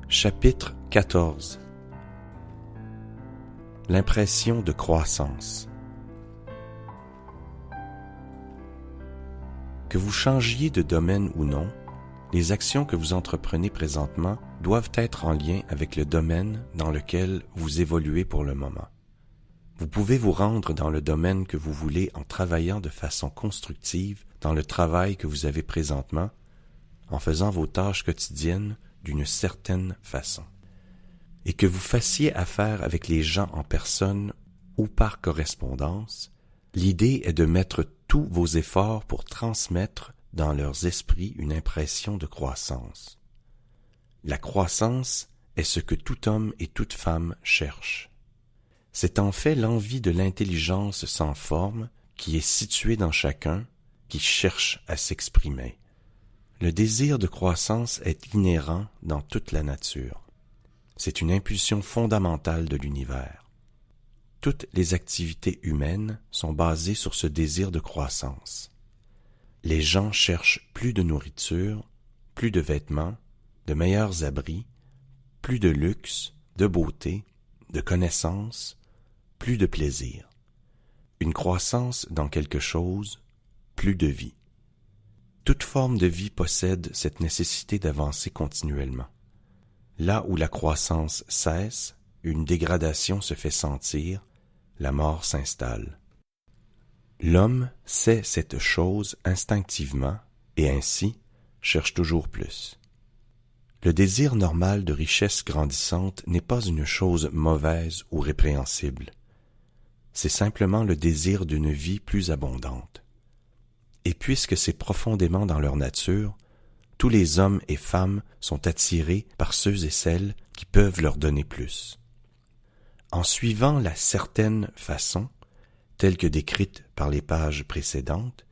Chapitre 14. L'impression de croissance. Que vous changiez de domaine ou non, les actions que vous entreprenez présentement doivent être en lien avec le domaine dans lequel vous évoluez pour le moment. Vous pouvez vous rendre dans le domaine que vous voulez en travaillant de façon constructive dans le travail que vous avez présentement, en faisant vos tâches quotidiennes d'une certaine façon. Et que vous fassiez affaire avec les gens en personne ou par correspondance, l'idée est de mettre tous vos efforts pour transmettre dans leurs esprits une impression de croissance. La croissance est ce que tout homme et toute femme cherchent. C'est en fait l'envie de l'intelligence sans forme qui est située dans chacun, qui cherche à s'exprimer. Le désir de croissance est inhérent dans toute la nature. C'est une impulsion fondamentale de l'univers. Toutes les activités humaines sont basées sur ce désir de croissance. Les gens cherchent plus de nourriture, plus de vêtements, de meilleurs abris, plus de luxe, de beauté, de connaissances, plus de plaisir. Une croissance dans quelque chose, plus de vie. Toute forme de vie possède cette nécessité d'avancer continuellement. Là où la croissance cesse, une dégradation se fait sentir, la mort s'installe. L'homme sait cette chose instinctivement et ainsi cherche toujours plus. Le désir normal de richesse grandissante n'est pas une chose mauvaise ou répréhensible. C'est simplement le désir d'une vie plus abondante. Et puisque c'est profondément dans leur nature, tous les hommes et femmes sont attirés par ceux et celles qui peuvent leur donner plus. En suivant la certaine façon, telle que décrite par les pages précédentes,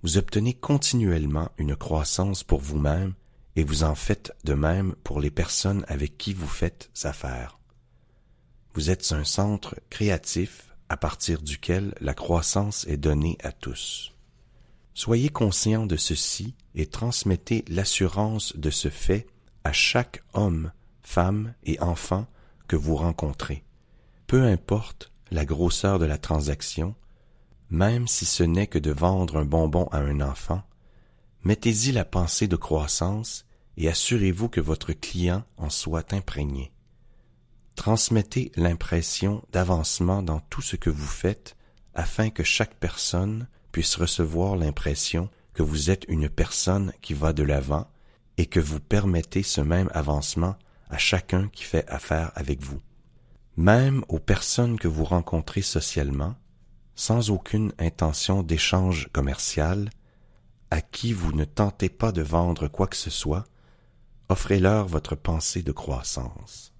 vous obtenez continuellement une croissance pour vous-même et vous en faites de même pour les personnes avec qui vous faites affaire. Vous êtes un centre créatif à partir duquel la croissance est donnée à tous. Soyez conscient de ceci et transmettez l'assurance de ce fait à chaque homme, femme et enfant que vous rencontrez. Peu importe la grosseur de la transaction, même si ce n'est que de vendre un bonbon à un enfant, mettez-y la pensée de croissance et assurez-vous que votre client en soit imprégné. Transmettez l'impression d'avancement dans tout ce que vous faites afin que chaque personne puisse recevoir l'impression que vous êtes une personne qui va de l'avant et que vous permettez ce même avancement à chacun qui fait affaire avec vous. Même aux personnes que vous rencontrez socialement, sans aucune intention d'échange commercial, à qui vous ne tentez pas de vendre quoi que ce soit, offrez-leur votre pensée de croissance.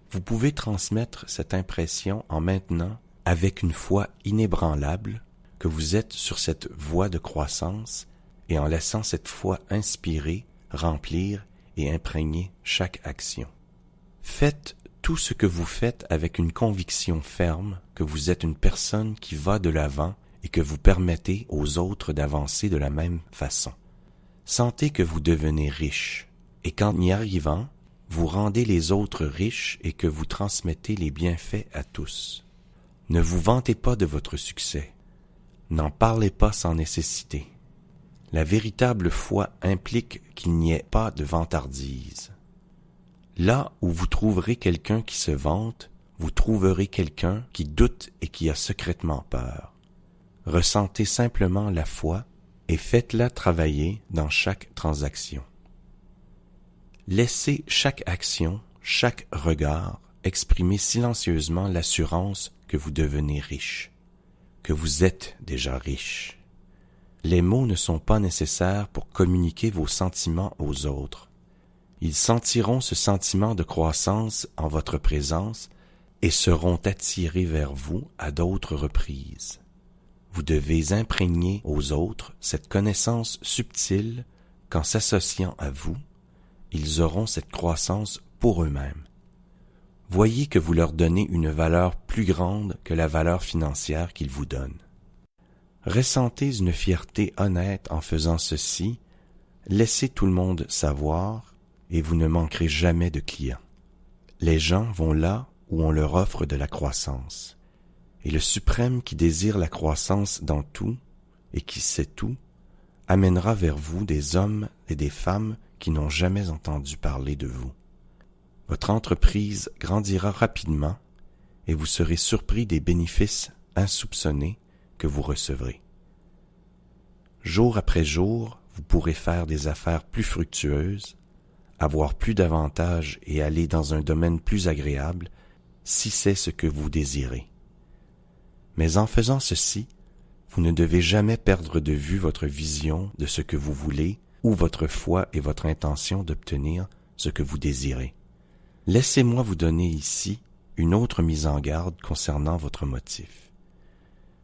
Vous pouvez transmettre cette impression en maintenant, avec une foi inébranlable, que vous êtes sur cette voie de croissance et en laissant cette foi inspirer, remplir et imprégner chaque action. Faites tout ce que vous faites avec une conviction ferme que vous êtes une personne qui va de l'avant et que vous permettez aux autres d'avancer de la même façon. Sentez que vous devenez riche et qu'en y arrivant, vous rendez les autres riches et que vous transmettez les bienfaits à tous. Ne vous vantez pas de votre succès. N'en parlez pas sans nécessité. La véritable foi implique qu'il n'y ait pas de vantardise. Là où vous trouverez quelqu'un qui se vante, vous trouverez quelqu'un qui doute et qui a secrètement peur. Ressentez simplement la foi et faites-la travailler dans chaque transaction. Laissez chaque action, chaque regard exprimer silencieusement l'assurance que vous devenez riche, que vous êtes déjà riche. Les mots ne sont pas nécessaires pour communiquer vos sentiments aux autres. Ils sentiront ce sentiment de croissance en votre présence et seront attirés vers vous à d'autres reprises. Vous devez imprégner aux autres cette connaissance subtile qu'en s'associant à vous, ils auront cette croissance pour eux-mêmes. Voyez que vous leur donnez une valeur plus grande que la valeur financière qu'ils vous donnent. Ressentez une fierté honnête en faisant ceci, laissez tout le monde savoir et vous ne manquerez jamais de clients. Les gens vont là où on leur offre de la croissance. Et le suprême qui désire la croissance dans tout et qui sait tout, amènera vers vous des hommes et des femmes qui n'ont jamais entendu parler de vous. Votre entreprise grandira rapidement et vous serez surpris des bénéfices insoupçonnés que vous recevrez. Jour après jour, vous pourrez faire des affaires plus fructueuses, avoir plus d'avantages et aller dans un domaine plus agréable, si c'est ce que vous désirez. Mais en faisant ceci, vous ne devez jamais perdre de vue votre vision de ce que vous voulez ou votre foi et votre intention d'obtenir ce que vous désirez. Laissez-moi vous donner ici une autre mise en garde concernant votre motif.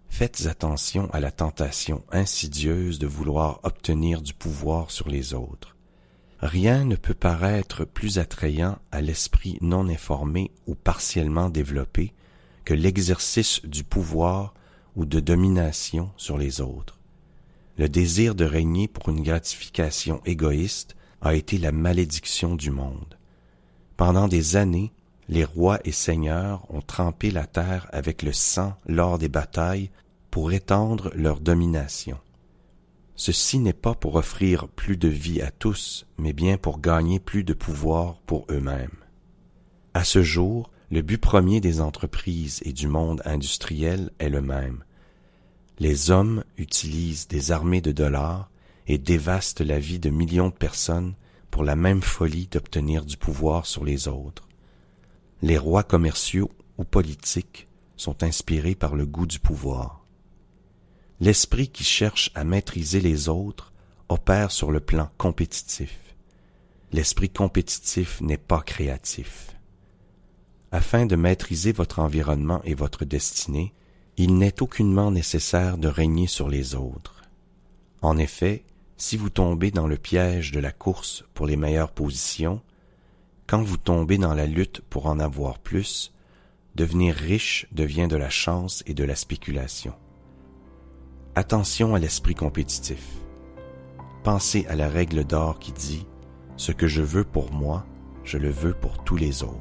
Faites attention à la tentation insidieuse de vouloir obtenir du pouvoir sur les autres. Rien ne peut paraître plus attrayant à l'esprit non informé ou partiellement développé que l'exercice du pouvoir ou de domination sur les autres. Le désir de régner pour une gratification égoïste a été la malédiction du monde. Pendant des années, les rois et seigneurs ont trempé la terre avec le sang lors des batailles pour étendre leur domination. Ceci n'est pas pour offrir plus de vie à tous, mais bien pour gagner plus de pouvoir pour eux-mêmes. À ce jour, le but premier des entreprises et du monde industriel est le même. Les hommes utilisent des armées de dollars et dévastent la vie de millions de personnes pour la même folie d'obtenir du pouvoir sur les autres. Les rois commerciaux ou politiques sont inspirés par le goût du pouvoir. L'esprit qui cherche à maîtriser les autres opère sur le plan compétitif. L'esprit compétitif n'est pas créatif. Afin de maîtriser votre environnement et votre destinée, il n'est aucunement nécessaire de régner sur les autres. En effet, si vous tombez dans le piège de la course pour les meilleures positions, quand vous tombez dans la lutte pour en avoir plus, devenir riche devient de la chance et de la spéculation. Attention à l'esprit compétitif. Pensez à la règle d'or qui dit « Ce que je veux pour moi, je le veux pour tous les autres ».